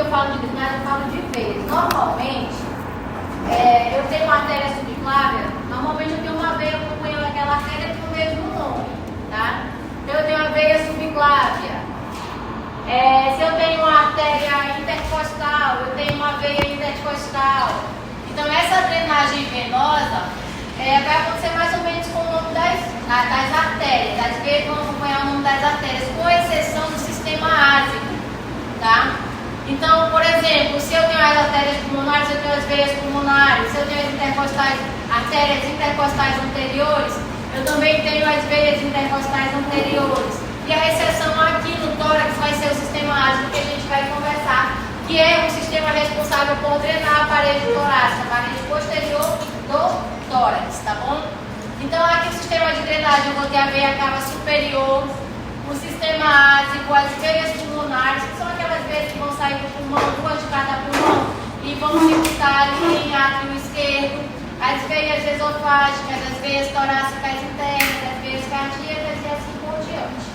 eu falo de drenagem, eu falo de veias. Normalmente, eu tenho uma artéria subclávia, normalmente eu tenho uma veia acompanhando aquela artéria com o mesmo nome, tá? Então eu tenho uma veia subclávia. Se eu tenho uma artéria intercostal, eu tenho uma veia intercostal. Então essa drenagem venosa vai acontecer mais ou menos com o nome das artérias. As veias vão acompanhar o nome das artérias, com exceção do sistema ásico, tá? Então, por exemplo, se eu tenho as artérias pulmonares, eu tenho as veias pulmonares. Se eu tenho as artérias intercostais anteriores, eu também tenho as veias intercostais anteriores. E a exceção aqui no tórax vai ser o sistema ásico que a gente vai conversar, que é o sistema responsável por drenar a parede torácica, a parede posterior do tórax, tá bom? Então, aqui no sistema de drenagem, eu vou ter a veia cava superior, o sistema ásico, as veias pulmonares, que são aquelas veias que vão sair do pulmão, duas de cada pulmão, e vão circular ali em átrio esquerdo, as veias esofágicas, as veias torácicas internas, as veias cardíacas e assim por diante.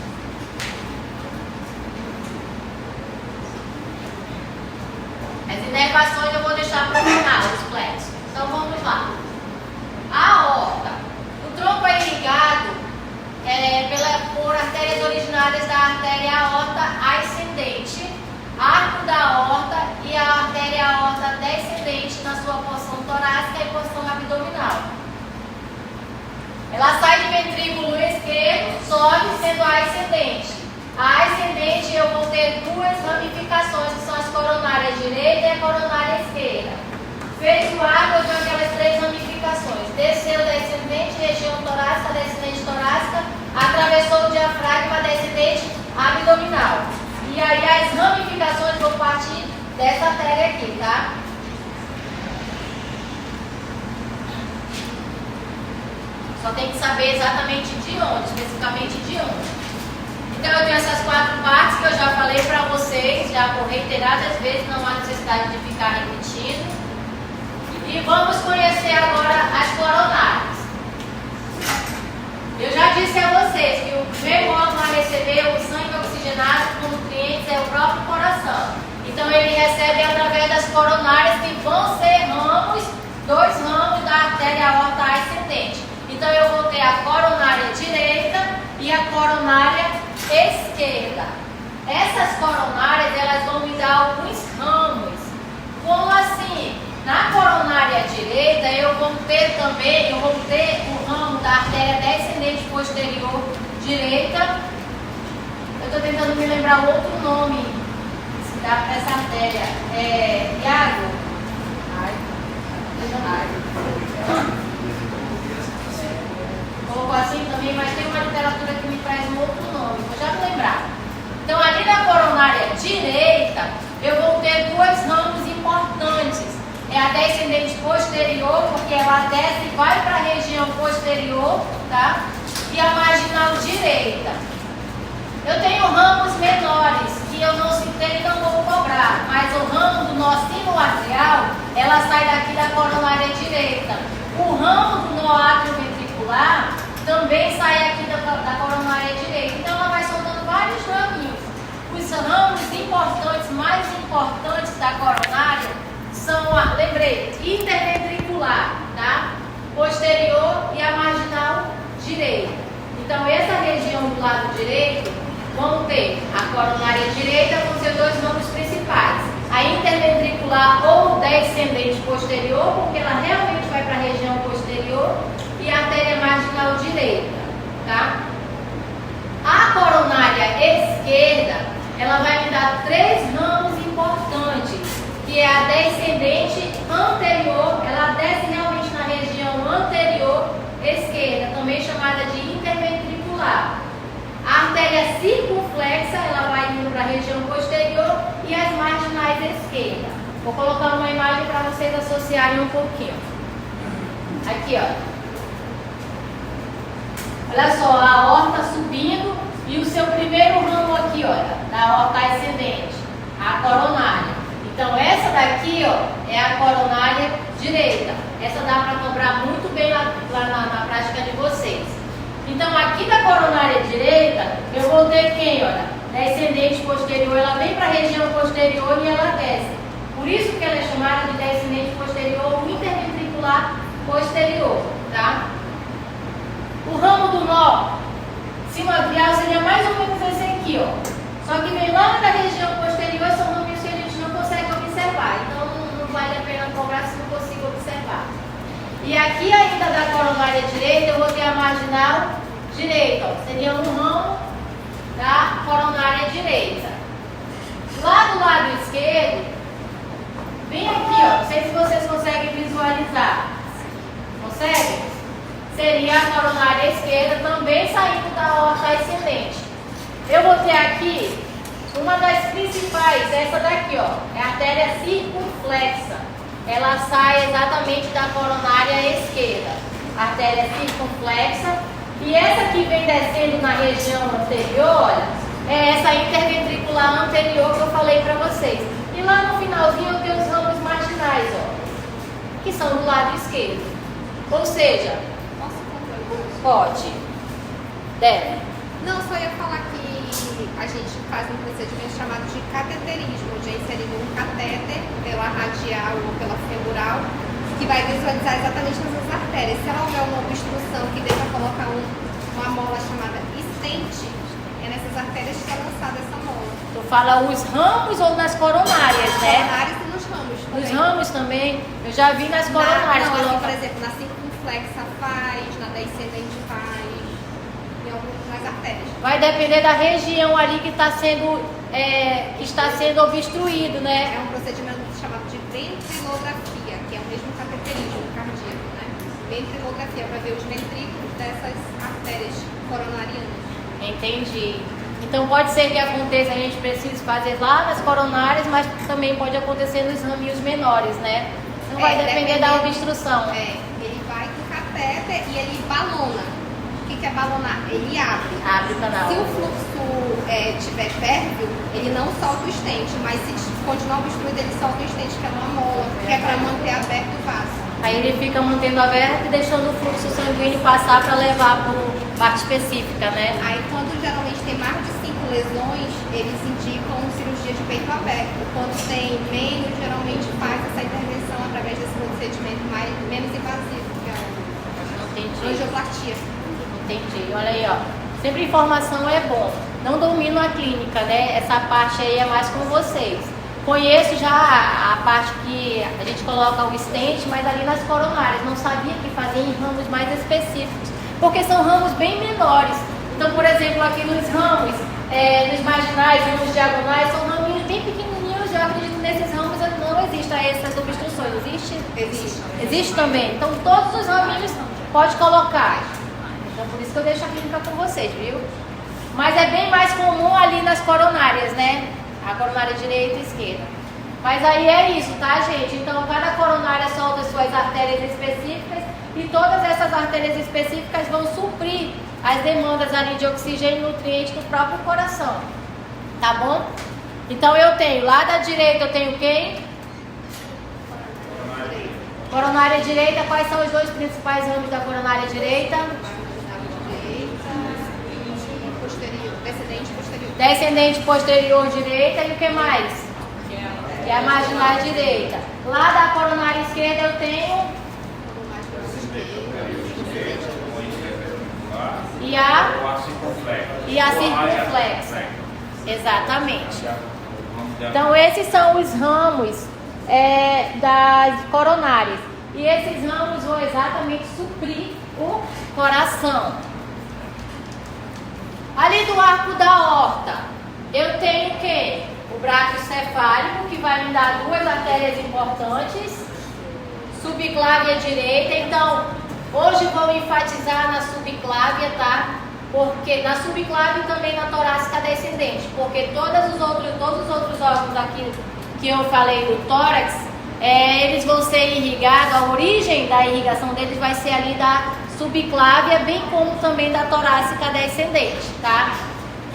As inervações eu vou deixar para o final, os plexos. Então vamos lá. A aorta. O tronco é irrigado por artérias originadas da artéria aorta ascendente, arco da aorta e a artéria aorta descendente na sua porção torácica e porção abdominal. Ela sai do ventrículo esquerdo, sobe sendo a ascendente. A ascendente eu vou ter duas ramificações, que são as coronárias direita e a coronária esquerda. Fez o arco, eu tenho aquelas três ramificações. Desceu da ascendente, região torácica, descendente torácica, atravessou o diafragma, descendente abdominal. E aí as ramificações vão partir dessa artéria aqui, tá? Só tem que saber exatamente de onde, especificamente de onde. Então eu tenho essas quatro partes que eu já falei para vocês, já por reiteradas vezes, não há necessidade de ficar repetindo. E vamos conhecer agora as coronárias. Eu já disse a vocês que o primeiro órgão a receber o sangue oxigenado com nutrientes é o próprio coração. Então ele recebe através das coronárias, que vão ser ramos, dois ramos da artéria aorta ascendente. Então eu vou ter a coronária direita e a coronária esquerda. Essas coronárias, elas vão me dar alguns ramos. Como assim? Na coronária direita, eu vou ter o ramo da artéria descendente posterior direita. Eu estou tentando me lembrar outro nome se dá para essa artéria. Iago? Colocou assim também, mas tem uma literatura que me traz um outro nome, vou já me lembrar. Então, ali na coronária direita, eu vou ter duas ramos importantes. É a descendente posterior, porque ela desce e vai para a região posterior, tá? E a marginal direita. Eu tenho ramos menores, que eu não citei e não vou cobrar, mas o ramo do nó sinoatrial, ela sai daqui da coronária direita. O ramo do nó átrio ventricular também sai aqui da coronária direita. Então ela vai soltando vários raminhos. Os ramos importantes, mais importantes da coronária, são, lembrei, interventricular, tá? Posterior e a marginal direita. Então essa região do lado direito vão ter a coronária direita com seus dois ramos principais. A interventricular ou descendente posterior, porque ela realmente vai para a região posterior, e a artéria marginal direita, tá? A coronária esquerda, ela vai me dar três ramos importantes, que é a descendente anterior, ela desce realmente na região anterior esquerda, também chamada de interventricular. A artéria circunflexa, ela vai indo para a região posterior, e as marginais esquerda. Vou colocar uma imagem para vocês associarem um pouquinho. Aqui, ó. Olha só, a aorta subindo e o seu primeiro ramo aqui, olha, da aorta ascendente, a coronária. Então essa daqui, ó, é a coronária direita. Essa dá para cobrar muito bem lá na prática de vocês. Então aqui da coronária direita, eu vou ter quem, olha? descendente posterior, ela vem para a região posterior e ela desce. Por isso que ela é chamada de descendente posterior ou interventricular posterior, tá? O ramo do nó sinovial seria mais ou menos esse aqui, ó. Só que vem lá da região posterior, são ramos que a gente não consegue observar. Então não vale a pena cobrar se não consigo observar. E aqui ainda da coronária direita, eu vou ter a marginal direita, ó. Seria um ramo da coronária direita. Lá do lado esquerdo, bem aqui, ó. Não sei se vocês conseguem visualizar. Consegue? Seria a coronária esquerda, também saindo da aorta ascendente. Eu vou ter aqui uma das principais, essa daqui, ó, é a artéria circunflexa. Ela sai exatamente da coronária esquerda. Artéria circunflexa. E essa que vem descendo na região anterior, olha, é essa interventricular anterior que eu falei para vocês. E lá no finalzinho eu tenho os ramos marginais, ó, que são do lado esquerdo. Ou seja, pode. Deve. Não, só ia falar que a gente faz um procedimento chamado de cateterismo, onde é inserido um catéter pela radial ou pela femoral, que vai visualizar exatamente essas artérias. Se ela houver uma obstrução que deva colocar uma mola chamada stent, é nessas artérias que está lançada essa mola. Tu fala os ramos ou nas coronárias, né? Coronárias e nos ramos também. Os ramos também, eu já vi nas coronárias. Não, assim, por exemplo, na circunflexa faz, na descendente faz, em algumas artérias. Vai depender da região ali que está sendo obstruído, né? É um procedimento chamado de ventrilografia, que é o mesmo cateterismo cardíaco, né? Ventrilografia, para ver os ventrículos dessas artérias coronarianas. Entendi. Então pode ser que aconteça, a gente precise fazer lá nas coronárias, mas também pode acontecer nos raminhos menores, né? Não vai depender da obstrução. Ele vai com o catéter e ele balona. O que é balonar? Ele abre. Abre o canal. Se o fluxo estiver fértil, ele não solta o stent, mas se continuar obstruído, ele solta o stent, que é uma mola, que é para manter aberto o vaso. Aí ele fica mantendo aberto e deixando o fluxo sanguíneo passar para levar para parte específica, né? Aí quando geralmente tem mais de 5 lesões, eles indicam cirurgia de peito aberto. Quando tem menos, geralmente faz essa intervenção através desse procedimento menos invasivo, que é a angioplastia. Entendi. Olha aí, ó. Sempre informação é bom. Não domino a clínica, né? Essa parte aí é mais com vocês. Conheço já a parte que a gente coloca o stent, mas ali nas coronárias. Não sabia que fazia em ramos mais específicos, porque são ramos bem menores. Então, por exemplo, aqui nos ramos, nos marginais e nos diagonais, são raminhos bem pequenininhos. Eu acredito que nesses ramos não existem essas obstruções. Existe? Existe. Existe também. Então, todos os raminhos pode colocar. Então, por isso que eu deixo a clínica com vocês, viu? Mas é bem mais comum ali nas coronárias, né? A coronária direita e esquerda. Mas aí é isso, tá, gente? Então, cada coronária solta suas artérias específicas e todas essas artérias específicas vão suprir as demandas ali de oxigênio e nutrientes do próprio coração. Tá bom? Então, eu tenho, lá da direita eu tenho quem? Coronária direita. Quais são os dois principais ramos da coronária direita? Descendente posterior direita e o que mais? Que é a marginal direita. Lá da coronária esquerda eu tenho e a circunflexa. Exatamente. Então esses são os ramos das coronárias. E esses ramos vão exatamente suprir o coração. Ali do arco da aorta, eu tenho quem? O braquiocefálico, que vai me dar duas artérias importantes, subclávia direita. Então, hoje vou enfatizar na subclávia, tá? Porque na subclávia e também na torácica descendente, porque todos os outros órgãos aqui que eu falei do tórax, eles vão ser irrigados, a origem da irrigação deles vai ser ali da subclávia, bem como também da torácica descendente, tá?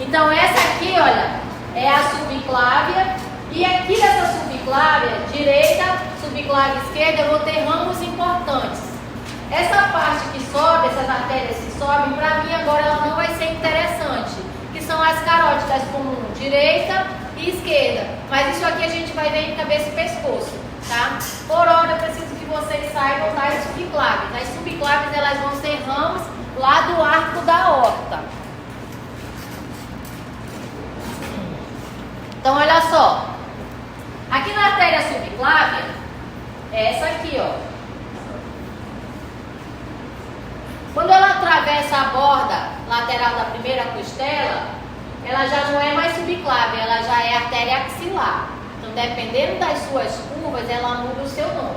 Então essa aqui, olha, é a subclávia, e aqui dessa subclávia direita, subclávia esquerda, eu vou ter ramos importantes. Essa parte que sobe, essas artérias que sobem, para mim agora ela não vai ser interessante, que são as carótidas comuns, direita e esquerda. Mas isso aqui a gente vai ver em cabeça e pescoço, tá? Por hora eu preciso que vocês saibam das subclaves. As subclaves elas vão ser ramos lá do arco da aorta. Então olha só, aqui na artéria subclávia, é essa aqui, ó. Quando ela atravessa a borda lateral da primeira costela, ela já não é mais subclávia, ela já é artéria axilar. Então, dependendo das suas curvas, ela muda o seu nome.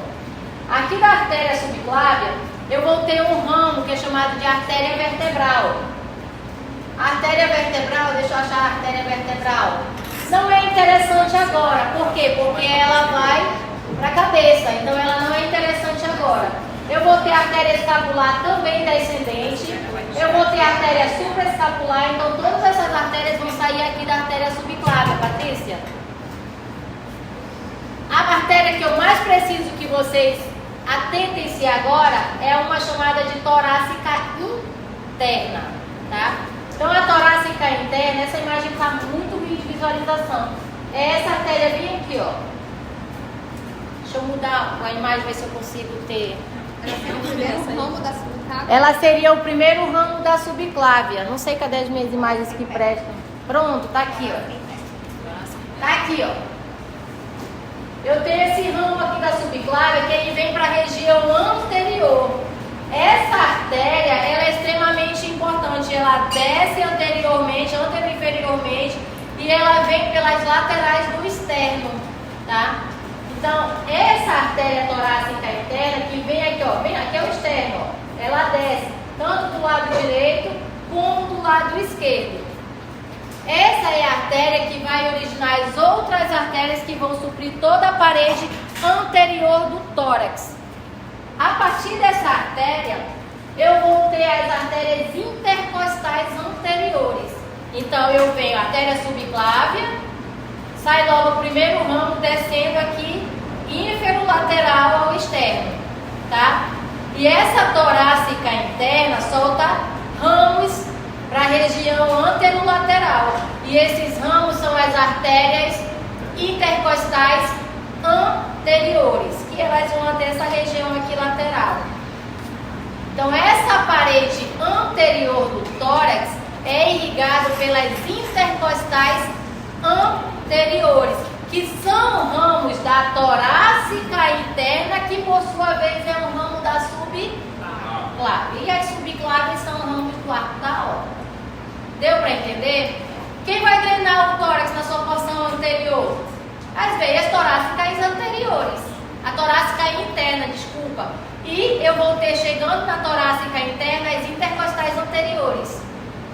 Aqui da artéria subclávia, eu vou ter um ramo que é chamado de artéria vertebral. A artéria vertebral, deixa eu achar a artéria vertebral. Não é interessante agora. Por quê? Porque ela vai para a cabeça, então ela não é interessante agora. Eu vou ter a artéria escapular também descendente. Eu vou ter a artéria supraescapular. Então todas essas artérias vão sair aqui da artéria subclávia, Patrícia. A artéria que eu mais preciso que vocês atentem-se agora é uma chamada de torácica interna, tá? Então a torácica interna, essa imagem está muito ruim de visualização. É essa artéria bem aqui, ó. Deixa eu mudar a imagem, ver se eu consigo ter. Ela seria o primeiro ramo da subclávia. Não sei cadê as minhas imagens que prestam. Pronto, tá aqui, ó. Tá aqui, ó. Eu tenho esse ramo aqui da subclávia que ele vem para a região anterior. Essa artéria, ela é extremamente importante. Ela desce anteriormente, anteroinferiormente e ela vem pelas laterais do externo, tá? Então, essa artéria torácica interna que vem aqui, ó, vem aqui é o externo, ó, ela desce tanto do lado direito como do lado esquerdo. Essa é a artéria que vai originar as outras artérias que vão suprir toda a parede anterior do tórax. A partir dessa artéria, eu vou ter as artérias intercostais anteriores. Então, eu venho a artéria subclávia, sai logo o primeiro ramo descendo aqui, inferolateral ao externo, tá? E essa torácica interna solta ramos para a região anterolateral. E esses ramos são as artérias intercostais anteriores, que elas vão ter essa região aqui lateral. Então, essa parede anterior do tórax é irrigada pelas intercostais anteriores, que são ramos da torácica interna, que por sua vez é um ramo da subclávia. E as subclávias são ramos do arco da aorta. Deu para entender? Quem vai drenar o tórax na sua porção anterior? As veias torácicas anteriores. A torácica interna, desculpa. E eu vou ter, chegando na torácica interna, as intercostais anteriores.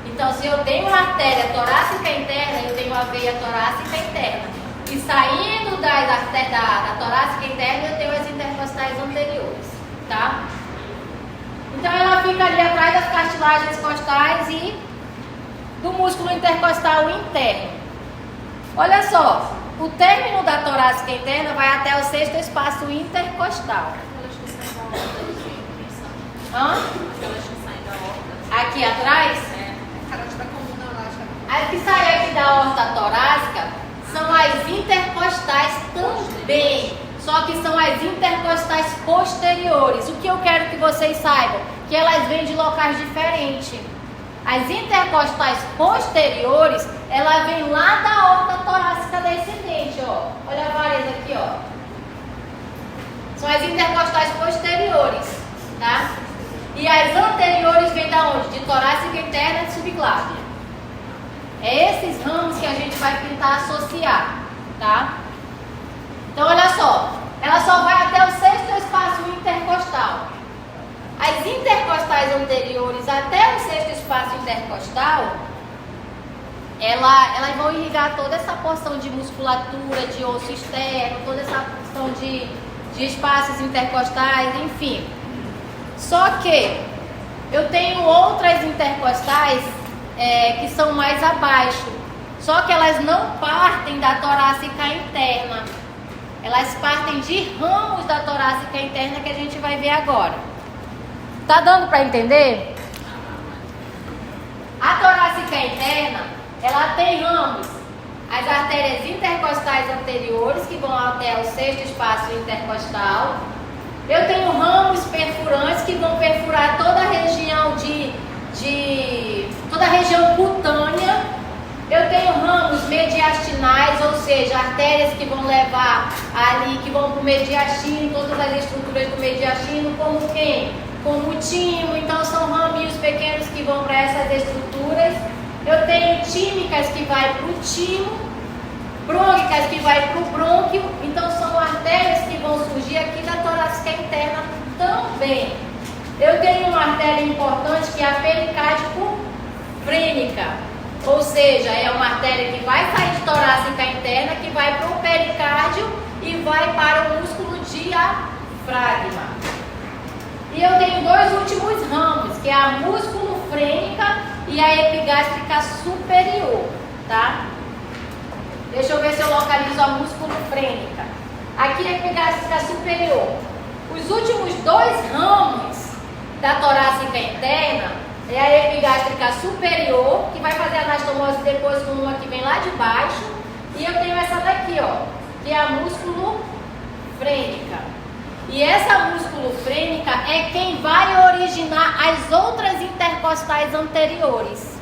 Então, se eu tenho uma artéria torácica interna, eu tenho uma veia torácica interna. E saindo da torácica interna, eu tenho as intercostais anteriores, tá? Então, ela fica ali atrás das cartilagens costais e do músculo intercostal interno. Olha só, o término da torácica interna vai até o sexto espaço intercostal. Aqui atrás? As que saem aqui da aorta torácica são as intercostais também, só que são as intercostais posteriores. O que eu quero que vocês saibam? Que elas vêm de locais diferentes. As intercostais posteriores, ela vem lá da aorta torácica descendente, ó. Olha a vareza aqui, ó. São as intercostais posteriores, tá? E as anteriores vêm da onde? De torácica interna e de subclávia. É esses ramos que a gente vai tentar associar, tá? Então, olha só. Ela só vai até o sexto espaço intercostal. As intercostais anteriores até o sexto espaço intercostal, elas vão irrigar toda essa porção de musculatura, de osso externo, toda essa porção de espaços intercostais, enfim. Só que eu tenho outras intercostais que são mais abaixo. Só que elas não partem da torácica interna. Elas partem de ramos da torácica interna que a gente vai ver agora. Tá dando para entender? A torácica interna, ela tem ramos. As artérias intercostais anteriores, que vão até o sexto espaço intercostal. Eu tenho ramos perfurantes que vão perfurar toda a região toda a região cutânea. Eu tenho ramos mediastinais, ou seja, artérias que vão levar ali, que vão para o mediastino, todas as estruturas do mediastino, como quem? Como o timo. Então são raminhos pequenos que vão para essas estruturas. Eu tenho tímicas que vai para o timo, brônquicas que vai para o brônquio. Então são artérias que vão surgir aqui da torácica interna também. Eu tenho uma artéria importante que é a pericárdico-frênica, ou seja, é uma artéria que vai sair de torácica interna, que vai para o pericárdio e vai para o músculo diafragma. E eu tenho dois últimos ramos, que é a músculo-frênica e a epigástrica superior, tá? Deixa eu ver se eu localizo a músculo-frênica. Aqui é a epigástrica superior. Os últimos dois ramos da torácica interna é a epigástrica superior, que vai fazer anastomose depois com uma que vem lá de baixo. E eu tenho essa daqui, ó, que é a músculo-frênica. E essa músculo-frênica é quem vai originar as outras intercostais anteriores.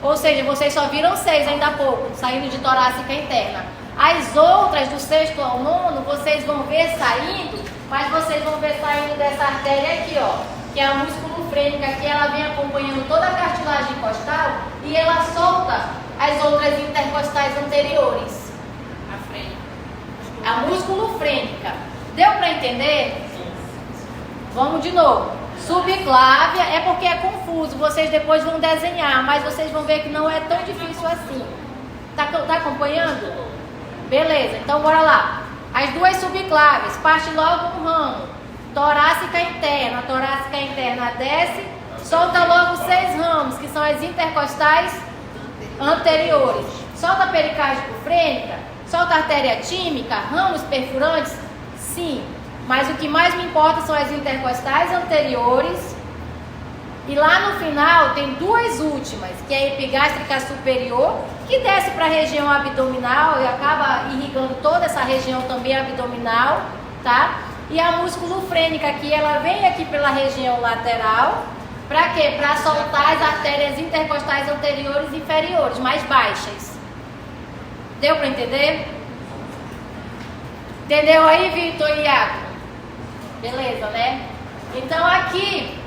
Ou seja, vocês só viram 6 ainda há pouco, saindo de torácica interna. As outras, do 6º ao 9º, vocês vão ver saindo, mas vocês vão ver saindo dessa artéria aqui, ó, que é a músculo-frênica, que ela vem acompanhando toda a cartilagem costal e ela solta as outras intercostais anteriores. A frente. A músculo-frênica. Deu para entender? Vamos de novo. Subclávia é porque é confuso, vocês depois vão desenhar, mas vocês vão ver que não é tão difícil assim. Tá acompanhando? Beleza, então bora lá. As duas subclávias, parte logo no ramo. Torácica interna. A torácica interna desce, solta logo 6 ramos, que são as intercostais anteriores. Solta a pericárdico-frênica, solta a artéria tímica, ramos perfurantes, sim. Mas o que mais me importa são as intercostais anteriores. E lá no final tem duas últimas, que é a epigástrica superior, que desce para a região abdominal e acaba irrigando toda essa região também abdominal, tá? E a músculo-frênica, que ela vem aqui pela região lateral, para quê? Para soltar as artérias intercostais anteriores e inferiores, mais baixas. Deu para entender? Entendeu aí, Vitor e Iago? Beleza, né? Então aqui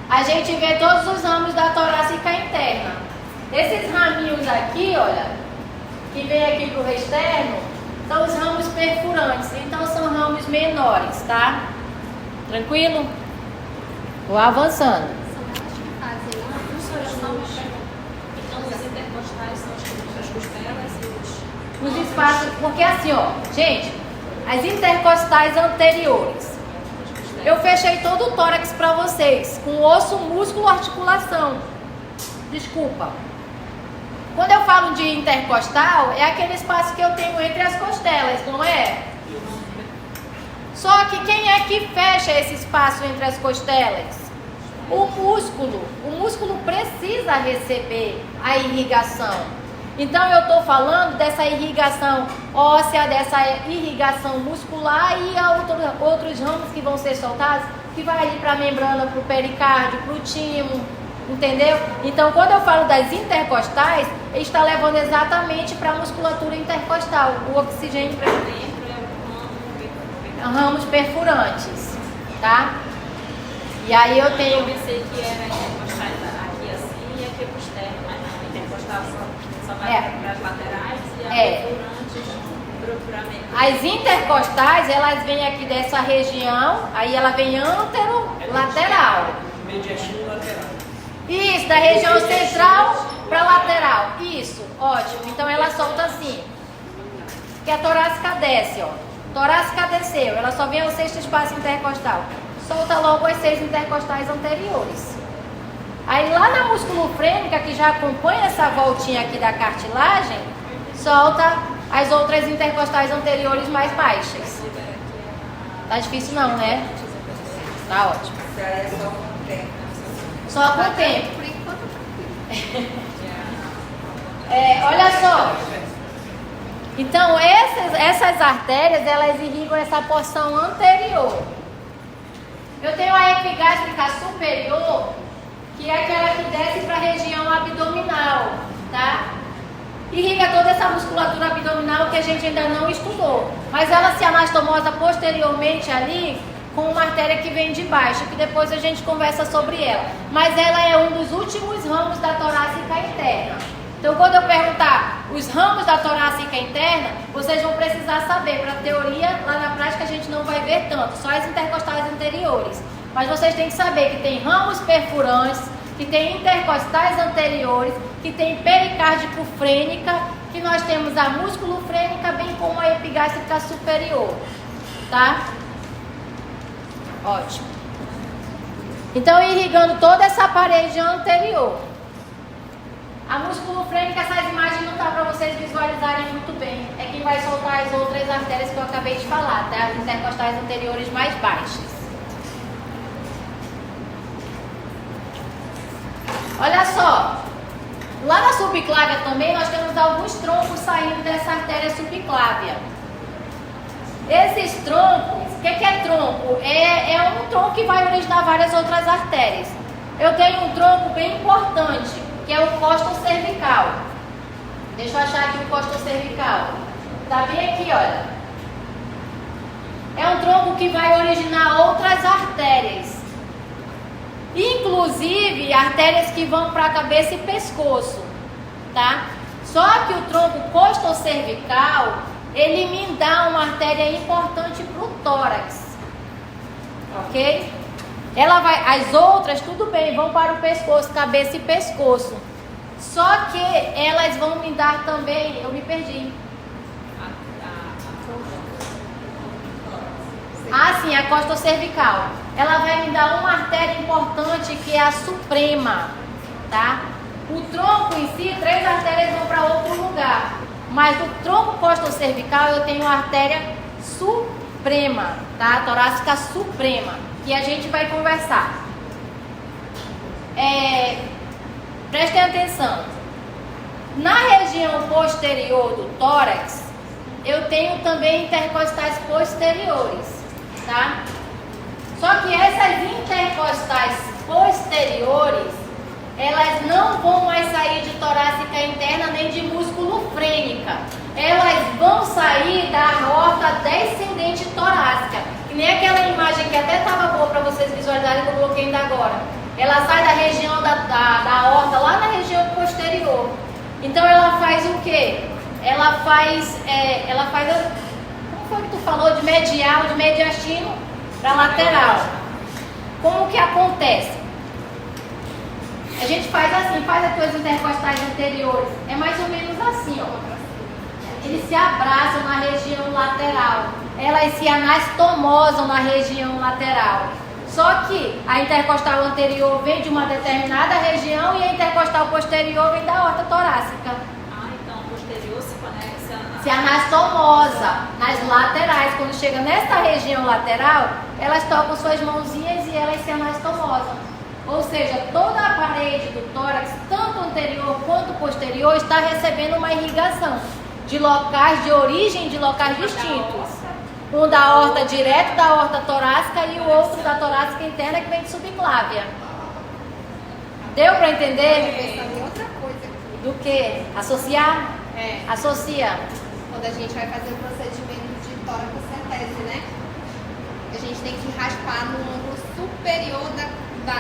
a gente vê todos os ramos da torácica interna. Esses raminhos aqui, olha, que vem aqui pro externo, são os ramos perfurantes. Então são ramos menores, tá? Tranquilo? Vou avançando. Então os intercostais são as costelas e Os espaços, porque assim, ó, gente, as intercostais anteriores. Eu fechei todo o tórax para vocês, com osso, músculo, articulação. Desculpa. Quando eu falo de intercostal, é aquele espaço que eu tenho entre as costelas, não é? Só que quem é que fecha esse espaço entre as costelas? O músculo. O músculo precisa receber a irrigação. Então eu estou falando dessa irrigação óssea, dessa irrigação muscular e outros ramos que vão ser soltados, que vai ali para a membrana, para o pericárdio, para o timo, entendeu? Então quando eu falo das intercostais, ele está levando exatamente para a musculatura intercostal, o oxigênio para dentro, ramos perfurantes, tá? E aí eu tenho... Eu pensei que era intercostais aqui assim e aqui pro externo, mas não, intercostal só vai para as laterais e a perfurantes procuramente. As intercostais, elas vêm aqui dessa região, aí ela vem antero-lateral. Mediastino lateral. Isso, da região central para lateral. Isso, ótimo. Então ela solta assim. Que a torácica desce, ó. Torácica desceu, ela só vem ao sexto espaço intercostal. Solta logo as 6 intercostais anteriores. Aí lá na músculo-frênica, que já acompanha essa voltinha aqui da cartilagem, solta as outras intercostais anteriores mais baixas. Tá difícil não, né? Tá ótimo. Só com o tempo. Só com o tempo. Por enquanto, Olha só. Então, essas artérias, elas irrigam essa porção anterior. Eu tenho a epigástrica superior, que é aquela que desce para a região abdominal, tá? Irriga toda essa musculatura abdominal que a gente ainda não estudou. Mas ela se anastomosa posteriormente ali com uma artéria que vem de baixo, que depois a gente conversa sobre ela. Mas ela é um dos últimos ramos da torácica interna. Então, quando eu perguntar os ramos da torácica interna, vocês vão precisar saber. Para a teoria, lá na prática a gente não vai ver tanto, só as intercostais anteriores. Mas vocês têm que saber que tem ramos perfurantes, que tem intercostais anteriores, que tem pericárdico frênica, que nós temos a músculo frênica, bem como a epigástrica superior, tá? Ótimo. Então, irrigando toda essa parede anterior. A músculo frênica, essas imagens não dá para vocês visualizarem muito bem. É quem vai soltar as outras artérias que eu acabei de falar, tá? As intercostais anteriores mais baixas. Olha só. Lá na subclávia também nós temos alguns troncos saindo dessa artéria subclávia. Esses troncos, o que é tronco? É um tronco que vai originar várias outras artérias. Eu tenho um tronco bem importante, que é o costocervical. Deixa eu achar aqui o costocervical. Tá bem aqui, olha. É um tronco que vai originar outras artérias. Inclusive artérias que vão para a cabeça e pescoço, tá? Só que o tronco costocervical, ele me dá uma artéria importante para o tórax, ok? Ela vai, as outras, tudo bem, vão para o pescoço, cabeça e pescoço. Só que elas vão me dar também, eu me perdi. Ah, sim, a costocervical. Ela vai me dar uma artéria importante que é a suprema, tá? O tronco em si, 3 artérias vão para outro lugar. Mas do tronco costocervical eu tenho a artéria suprema, tá? Torácica suprema, que a gente vai conversar. Prestem atenção. Na região posterior do tórax, eu tenho também intercostais posteriores, tá? Só que essas intercostais posteriores, elas não vão mais sair de torácica interna nem de músculo frênica. Elas vão sair da aorta descendente torácica. Que nem aquela imagem que até estava boa para vocês visualizarem que eu coloquei ainda agora. Ela sai da região da aorta lá na região posterior. Então ela faz o quê? Ela faz como foi que tu falou? De medial, de mediastino para lateral. Como que acontece? A gente faz assim, faz as tuas intercostais anteriores. É mais ou menos assim, ó. Eles se abraçam na região lateral. Elas se anastomosam na região lateral. Só que a intercostal anterior vem de uma determinada região e a intercostal posterior vem da aorta torácica. Então a posterior se conecta, se anastomosa nas laterais. Quando chega nessa região lateral, elas tocam suas mãozinhas e elas se anastomosam. Ou seja, toda a parede do tórax, tanto anterior quanto posterior, está recebendo uma irrigação de locais de origem de locais distintos. Um da aorta direto da aorta torácica e o outro da torácica interna que vem de subclávia. Deu para entender? Outra coisa aqui. Do que? Associar? Associa. Quando a gente vai fazer o procedimento de toracocentese, né? A gente tem que raspar no ângulo superior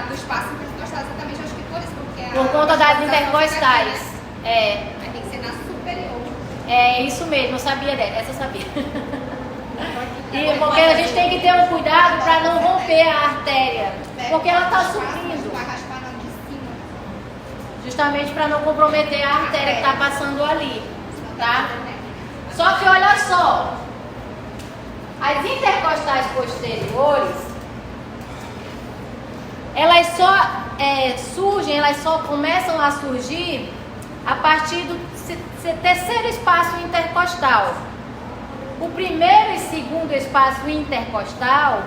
do espaço intercostal, exatamente, acho que por isso, porque por conta das intercostais. Aí tem que ser na superior. É isso mesmo, eu sabia dessa, essa eu sabia. E porque a gente tem que ter um cuidado para não romper a artéria, porque ela está subindo. Vai raspar na de cima. Justamente para não comprometer a artéria que está passando ali, tá? Só que olha só, as intercostais posteriores, elas só surgem, elas só começam a surgir a partir do terceiro espaço intercostal. O primeiro e segundo espaço intercostal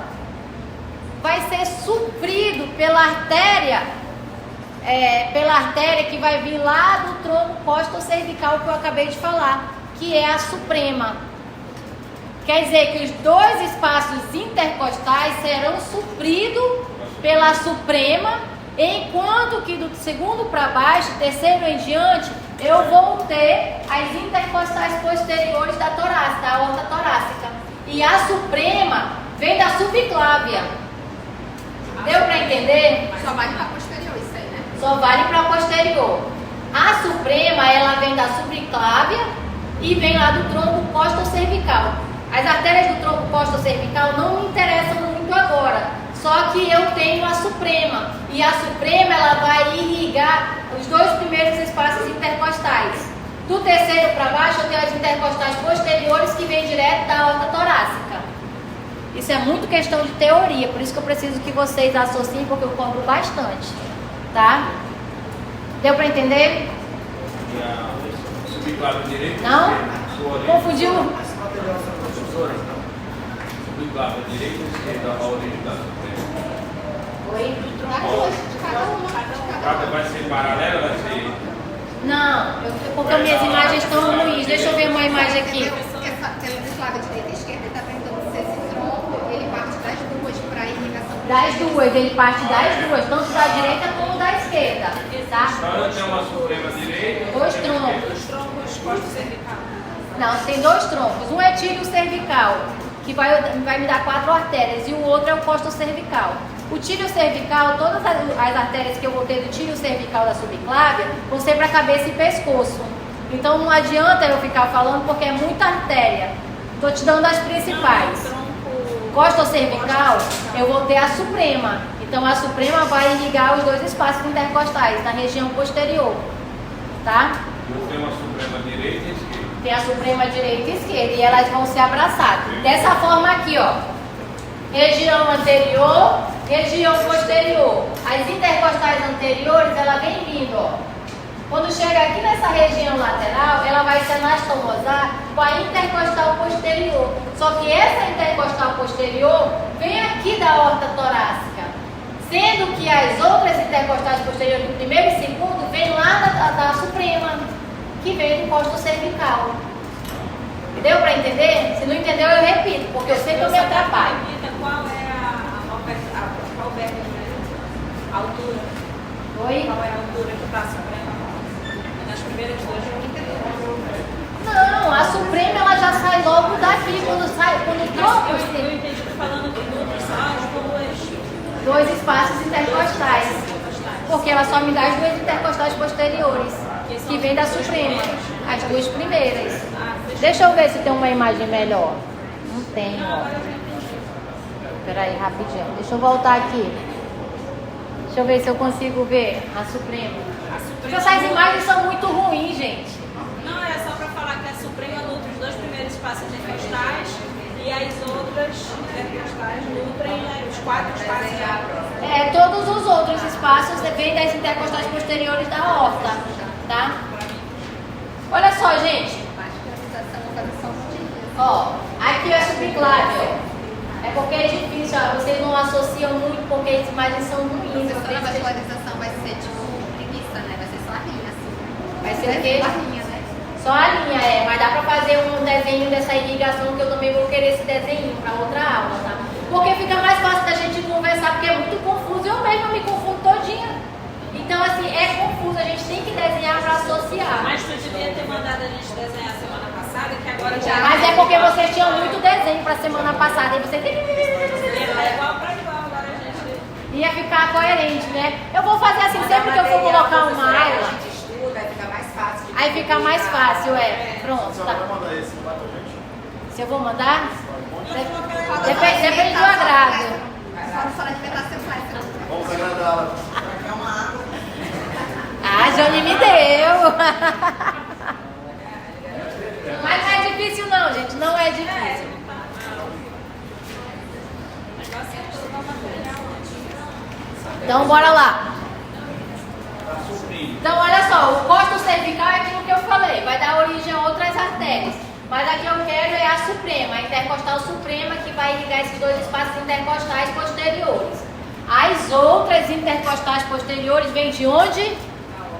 vai ser suprido pela artéria pela artéria que vai vir lá do tronco costo-cervical que eu acabei de falar, que é a suprema. Quer dizer que os dois espaços intercostais serão supridos pela suprema, enquanto que do segundo para baixo, terceiro em diante, eu vou ter as intercostais posteriores da torácica, da aorta torácica. E a suprema vem da subclávia. Deu para entender? Só vale para posterior isso aí, né? Só vale para posterior. A suprema, ela vem da subclávia e vem lá do tronco costo-cervical. As artérias do tronco costo-cervical não me interessam muito agora. Só que eu tenho a suprema. E a suprema, ela vai irrigar os dois primeiros espaços intercostais. Do terceiro para baixo, eu tenho as intercostais posteriores que vêm direto da aorta torácica. Isso é muito questão de teoria, por isso que eu preciso que vocês associem, porque eu cobro bastante. Tá? Deu para entender? Subclávia direita. Não? Confundiu? Subclávia direita e esquerda, a origem da suprema. Oi? Cada vai ser paralela, vai ser. Não, porque minhas imagens estão ruins. Deixa eu ver uma imagem aqui. Pela desclávia direita e esquerda, ele está perguntando se esse tronco, ele parte das duas para irrigação. Das duas, ele parte das duas, tanto da direita como da esquerda. Tá? Só tem uma suprema direita. Dois troncos. Os troncos costo-cervical. Não, tem dois troncos. Um é tíbio cervical, que vai me dar 4 artérias, e o outro é o costo cervical. O tíbio cervical, todas as artérias que eu vou ter do tíbio cervical da subclávia vão ser para cabeça e pescoço. Então não adianta eu ficar falando porque é muita artéria. Estou te dando as principais. Costo cervical, eu vou ter a suprema. Então a suprema vai irrigar os dois espaços intercostais na região posterior. Tá? Eu tenho uma suprema direita e esquerda. Tem a suprema direita e esquerda e elas vão se abraçar. Dessa forma aqui, ó. Região anterior, região posterior. As intercostais anteriores, ela vem vindo, ó. Quando chega aqui nessa região lateral, ela vai se anastomosar com a intercostal posterior. Só que essa intercostal posterior vem aqui da aorta torácica. Sendo que as outras intercostais posteriores do primeiro e segundo vem lá da suprema, que vem do costo cervical. Deu para entender? Se não entendeu, eu repito, porque eu sei que eu me atrapalho. Qual é a altura? Oi? Qual é a altura que está a suprema? Nas primeiras duas Não, a suprema ela já sai logo daqui, quando o tronco eu entendi que falando que números são as dois espaços intercostais. Porque ela só me dá as duas intercostais posteriores, que vem da suprema, as duas primeiras. Deixa eu ver se tem uma imagem melhor. Não tem, ó. Peraí, rapidinho. Deixa eu voltar aqui. Deixa eu ver se eu consigo ver a suprema. Porque essas imagens são muito ruins, gente. Não, é só para falar que a suprema nutre os dois primeiros espaços intercostais e as outras intercostais nutrem os 4 espaços. Todos os outros espaços vêm das intercostais posteriores da aorta, tá? Olha só, gente. Ó, aqui é a subclávia, ó. É porque é difícil, ó, vocês não associam muito porque as imagens são ruins. A vascularização vai ser tipo preguiça, né? Vai ser só a linha, assim. Vai ser o quê? Só a linha, né? Só a linha, mas dá pra fazer um desenho dessa irrigação que eu também vou querer esse desenho pra outra aula, tá? Porque fica mais fácil da gente conversar, porque é muito confuso, eu mesma me confundo todinha. Então, assim, é confuso, a gente tem que desenhar pra associar. Mas tu devia ter mandado a gente desenhar semana passada, que agora já. Mas é porque vocês tinham muito desenho pra semana passada, e você É igual pra igual, agora a gente. ia ficar coerente, né? Eu vou fazer assim, sempre que eu for colocar uma aula, Vai ficar mais fácil. aí fica mais fácil, Pronto, Você tá. vai mandar esse lá pra gente? Se eu vou mandar? Depende do agrado. Só alimentar seu pai. Vamos agradá-la. Ah, Johnny me deu. Mas não é difícil não, gente. Não é difícil. Então, bora lá. Então, olha só. O costo cervical é aquilo que eu falei. Vai dar origem a outras artérias. Mas aqui eu quero é a suprema, a intercostal suprema, que vai irrigar esses dois espaços intercostais posteriores. As outras intercostais posteriores vêm de onde?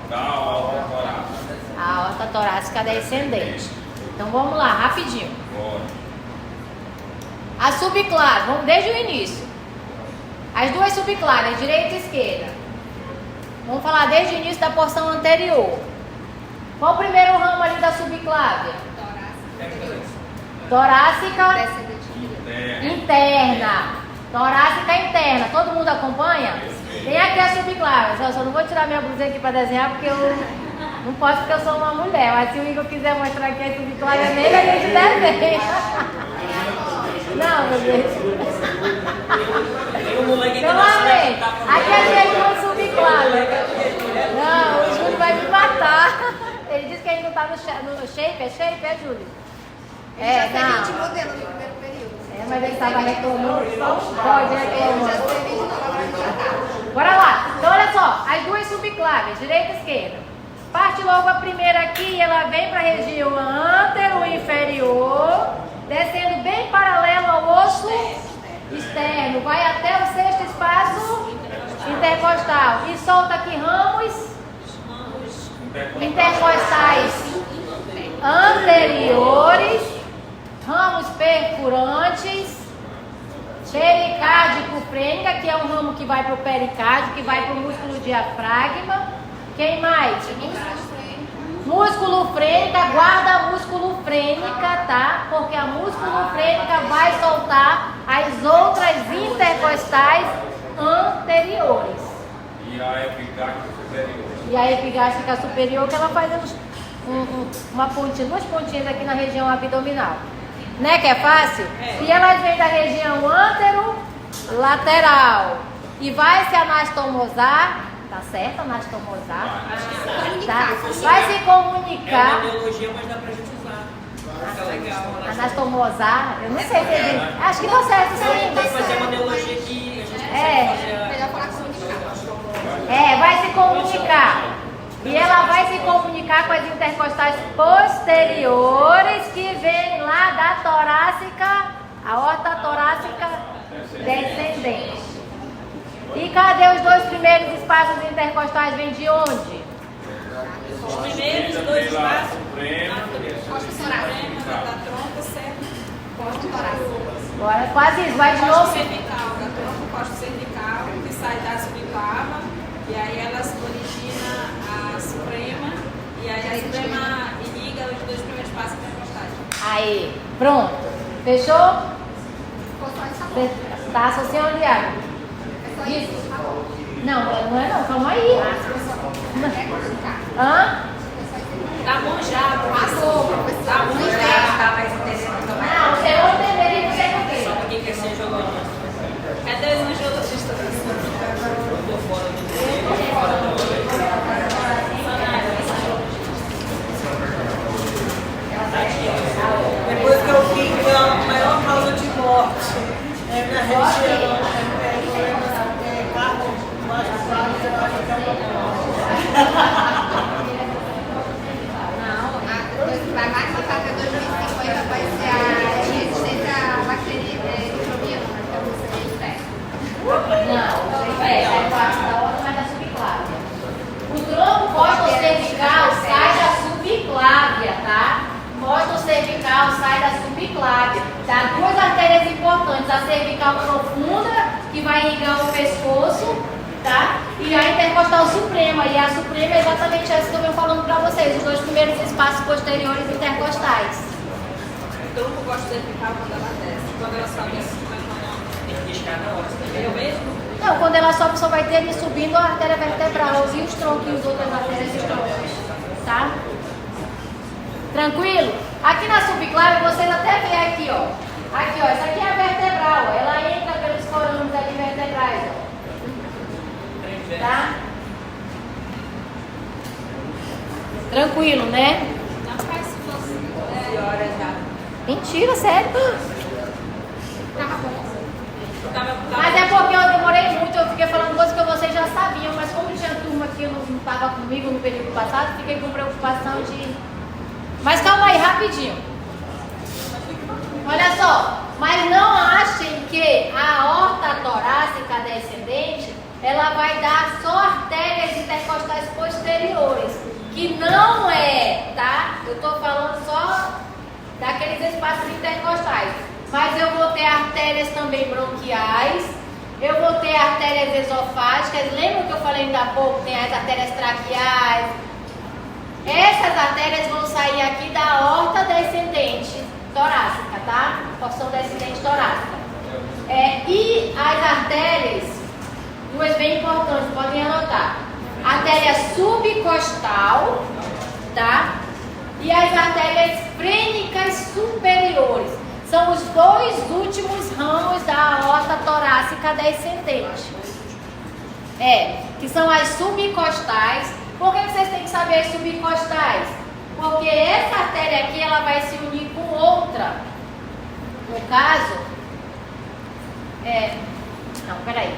Da aorta torácica. A aorta torácica descendente. Então vamos lá, rapidinho. Bora. A subclave, vamos desde o início. As duas subclaves, direita e esquerda. Vamos falar desde o início da porção anterior. Qual o primeiro ramo ali da subclave? Torácica interna. Torácica interna. Todo mundo acompanha? Tem aqui a subclave. Eu só não vou tirar minha blusinha aqui para desenhar porque eu não posso, porque eu sou uma mulher. Mas se o Igor quiser mostrar aqui a subclave nele, a gente desenha. Não, meu Deus. Então, amém. Aqui a gente não subclave. Não, o Júlio vai me matar. Ele disse que ele não está no shape. É shape, é, Júlio? Ele já teve não. de modelo no primeiro período. Mas ele estava reclamando. Pode reclamar. Já teve de novo, agora já tá. Bora lá. Então, olha só. As duas subclaves, direita e esquerda. Parte logo a primeira aqui e ela vem para a região antero-inferior, descendo bem paralelo ao osso externo. Vai até o sexto espaço intercostal. E solta aqui ramos intercostais anteriores, ramos perfurantes, pericárdico frênica, que é um ramo que vai para o pericárdio, que vai para o músculo diafragma. Quem mais? Músculo frênica, guarda músculo frênica, tá? Porque a músculo frênica vai soltar as outras intercostais anteriores. E a epigástrica superior. E a epigástrica superior, que ela faz uma pontinha, duas pontinhas aqui na região abdominal. Né, que é fácil? E elas vêm da região antero-lateral e vai se anastomosar, tá certo? Anastomosar. Tá? Vai se comunicar. É uma biologia, mas dá pra gente usar. Fica legal. Anastomosar, eu não sei se ele... Acho que tá certo, sim. Tem que fazer uma biologia que a gente consegue fazer. Melhor falar comunicar. Vai se comunicar. E ela vai se comunicar com as intercostais posteriores que vêm lá da torácica, a aorta torácica descendente. E cadê os dois primeiros espaços intercostais? Vêm de onde? Os primeiros dois passos. Costa torácica. Da tronco, certo? Costa torácica. Agora, quase isso, vai de Costa novo. cervical, da tronco, costa cervical, que sai da subclava. E aí elas originam a suprema. E aí a suprema irriga os dois primeiros passos intercostais. Aí, pronto. Fechou? Ficou só isso aqui. Tá associando, Iago? É só isso? Tá bom. Não, não é não, calma aí. É comunicar. Hã? Tá bom já, Passou, professor. Tá bom já. Não, você não entenderia não sei por quê. Só pra quem quer ser jogador. Cadê os angiologistas? Tô fora do fora do Depois que eu vi que é a maior causa de morte na região, carro Vai mais matar até 2050, vai ser a resistência à bacteriana, que é o interno. Não, é parte da outra, mas da subclávia. O tronco costo-cervical sai da subclávia, tá? Costo-cervical sai da subclávia. Dá duas artérias importantes, a cervical profunda, que vai irrigar o pescoço, tá? E a intercostal suprema. E a suprema é exatamente essa que eu venho falando pra vocês, os dois primeiros espaços posteriores intercostais. O tronco costa cervical quando ela desce. Quando ela sobe assim, vai falar. Tem que discar na hora. Eu mesmo? Não, quando ela sobe, só vai ter ali subindo a artéria vertebral e os tronquinhos, outras artérias e os troncos, tá? Tranquilo? Aqui na subclave, vocês até veem aqui, ó. Aqui, ó, essa aqui é a vertebral, ó. Ela entra pelos forames aqui vertebrais, ó. Tá? Tranquilo, né? Não faz se fosse 11 horas já. Mentira, sério? Tava bom. Mas é porque eu demorei muito, eu fiquei falando coisas que vocês já sabiam, mas como tinha turma que não estava comigo no período passado, fiquei com preocupação de... Mas calma aí, rapidinho. Olha só, mas não achem que a aorta torácica descendente vai dar só artérias intercostais posteriores, que não é, tá? Eu estou falando só daqueles espaços intercostais. Mas eu vou ter artérias também bronquiais, eu vou ter artérias esofágicas. Lembra que eu falei ainda há pouco? Tem as artérias traqueais. Essas artérias vão sair aqui da aorta descendente torácica, tá? Porção descendente torácica. E as artérias, duas bem importantes, podem anotar. Artéria subcostal, tá? E as artérias frênicas superiores. São os dois últimos ramos da aorta torácica descendente. Que são as subcostais. Por que vocês têm que saber as subcostais? Porque essa artéria aqui, ela vai se unir com outra. No caso, não, peraí.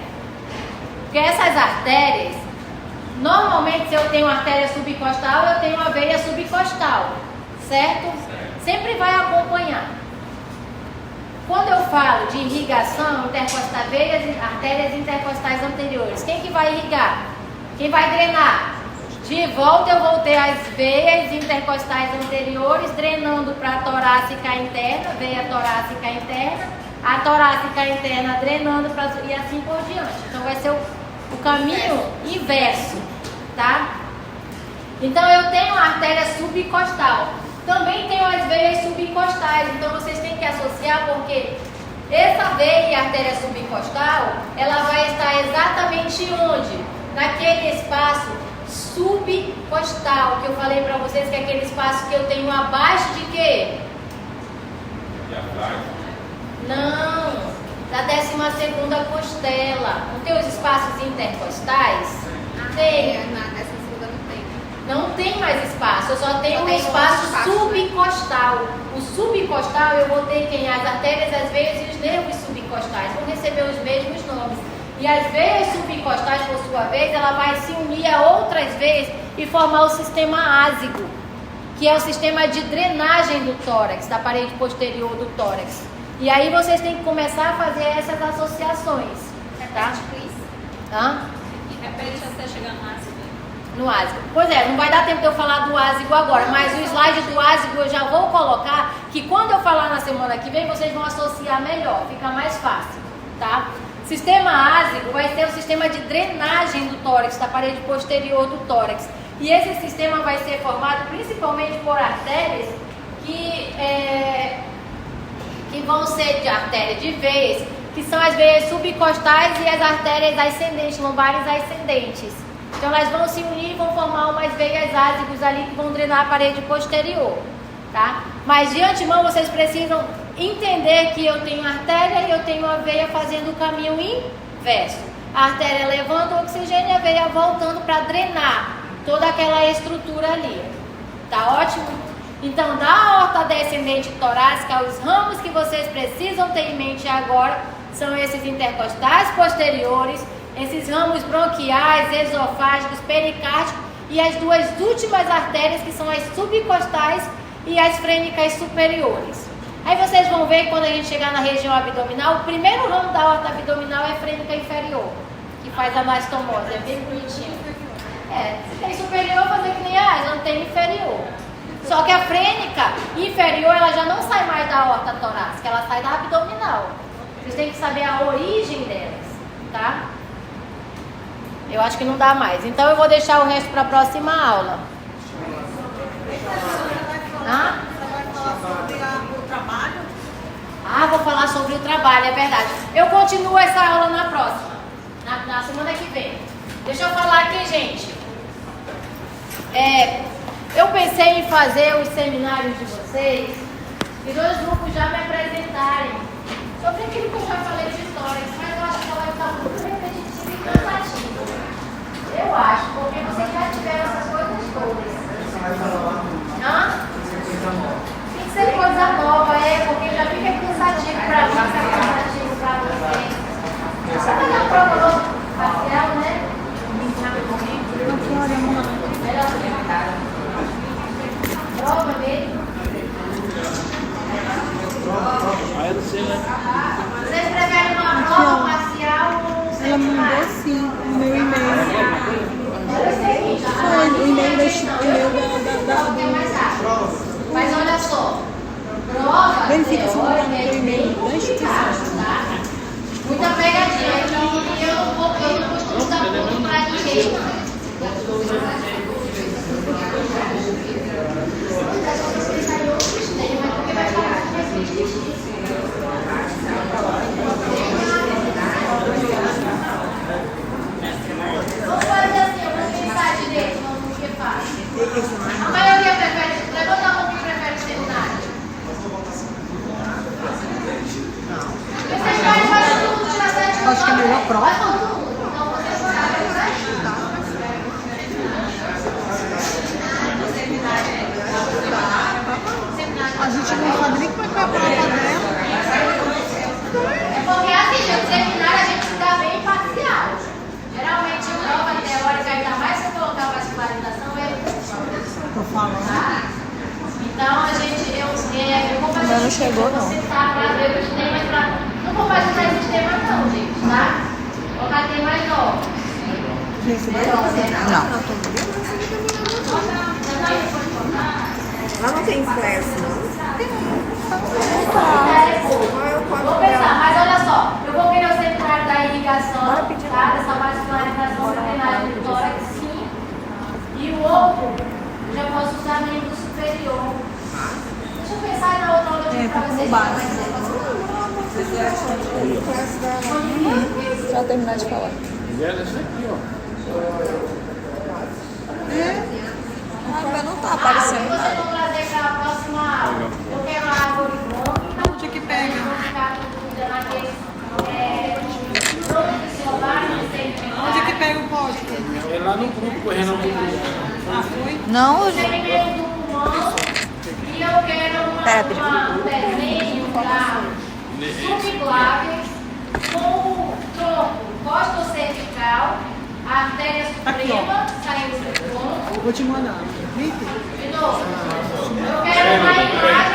Porque essas artérias, normalmente se eu tenho artéria subcostal, eu tenho a veia subcostal, certo? Sempre vai acompanhar. Quando eu falo de irrigação intercostal, veias, artérias intercostais anteriores, quem que vai irrigar? Quem vai drenar? De volta eu vou ter as veias intercostais anteriores drenando para a torácica interna, veia torácica interna, a torácica interna drenando para e assim por diante. Então vai ser o caminho inverso, tá? Então eu tenho a artéria subcostal. Também tenho as veias subcostais, então vocês têm que associar, porque essa veia, artéria subcostal, ela vai estar exatamente onde? Naquele espaço subcostal, que eu falei para vocês que é aquele espaço que eu tenho abaixo de quê? Não, da 12ª costela. Não tem os espaços intercostais? Tem. Na 12ª não tem. Não tem mais espaço, eu só tenho um espaço subcostal. O subcostal eu vou ter quem? As artérias, as veias e os nervos subcostais. Vão receber os mesmos nomes. E as veias subcostais, por sua vez, ela vai se unir a outras veias e formar o sistema ásigo, que é o sistema de drenagem do tórax, da parede posterior do tórax. E aí vocês têm que começar a fazer essas associações, tá? Repete até chegar no ácido. No ásigo. Pois é, não vai dar tempo de eu falar do ásigo agora, mas o slide do ásigo eu já vou colocar, que quando eu falar na semana que vem, vocês vão associar melhor, fica mais fácil, tá? Sistema ásigo vai ser o sistema de drenagem do tórax, da parede posterior do tórax. E esse sistema vai ser formado principalmente por artérias que vão ser de artéria de veias, que são as veias subcostais e as artérias ascendentes, lombares ascendentes. Então elas vão se unir e vão formar umas veias ásicos ali que vão drenar a parede posterior, tá? Mas de antemão vocês precisam entender que eu tenho artéria e eu tenho a veia fazendo o caminho inverso. A artéria levando o oxigênio e a veia voltando para drenar toda aquela estrutura ali. Tá ótimo? Então, da aorta descendente torácica, os ramos que vocês precisam ter em mente agora são esses intercostais posteriores, esses ramos bronquiais, esofágicos, pericárdicos e as duas últimas artérias que são as subcostais e as frênicas superiores. Aí vocês vão ver que quando a gente chegar na região abdominal, o primeiro ramo da aorta abdominal é a frênica inferior, que faz a anastomose, é bem bonitinho. Se tem superior, fazer que nem não tem inferior. Só que a frênica inferior, ela já não sai mais da aorta torácica, ela sai da abdominal. Vocês têm que saber a origem delas, tá? Eu acho que não dá mais. Então eu vou deixar o resto para a próxima aula. Vou falar sobre o trabalho, é verdade. Eu continuo essa aula na próxima, na semana que vem. Deixa eu falar aqui, gente. Eu pensei em fazer os seminários de vocês e 2 grupos já me apresentarem sobre aquilo que eu já falei de histórias, mas eu acho que ela vai estar muito repetitiva e cansativa. Eu acho, porque vocês já tiveram essas coisas todas. Tem que ser coisa nova, porque já fica cansativo para mim, fica cansativo para vocês. Você vai dar prova nova parcial, né? Melhor secretário. Prova mesmo. Vocês preferem uma prova parcial ou um seminário? Ela mandou sim, no meu e-mail. Verifica se não está no teu e-mail da instituição. Tá? Muita pegadinha. E eu não costumo dar ponto pra ninguém. Vamos fazer assim, vamos pensar direito no que faz. A maioria prefere, levanta a mão que prefere seminário. Vocês fazem tudo, tirar 7 Acho que é melhor prova. Faz todo mundo. Então vocês sabem, né? A gente não sabe nem como é que vai a prova dela. É porque assim, gente, seminário a gente se dá bem imparcial. Geralmente prova teórica, ainda mais se colocar vascularização, é Tô falando. tá? Então a gente, eu vou fazer. Ainda não chegou, não. Você tá pra ver os temas pra. Não vou fazer mais esses temas não, gente, tá? Vou colocar temas novos. Gente, vai não. Lá não tem flash, não? Vou pensar, mas olha só, eu vou querer o seminário da irrigação, tá? Dessa vascularização catenária do tórax, sim. E o outro, eu já posso usar membro superior. Deixa eu pensar na outra aula de pra vocês. Só terminar de falar. Essa aqui, ó. Ah, não tá Aí aparecendo. vocês vão trazer para a próxima aula. Eu quero a árvore branca. Onde que pega? Eu vou ficar com dúvida naqueles produtos de ovário, não sei Onde que pega o código? É lá no grupo, correndo no grupo. Ah, foi? não. Segmento do pulmão. E eu quero um desenho para subclaves com o tronco costocervical, a artéria suprema saindo do tronco. Vou te mandar. De novo, eu quero uma imagem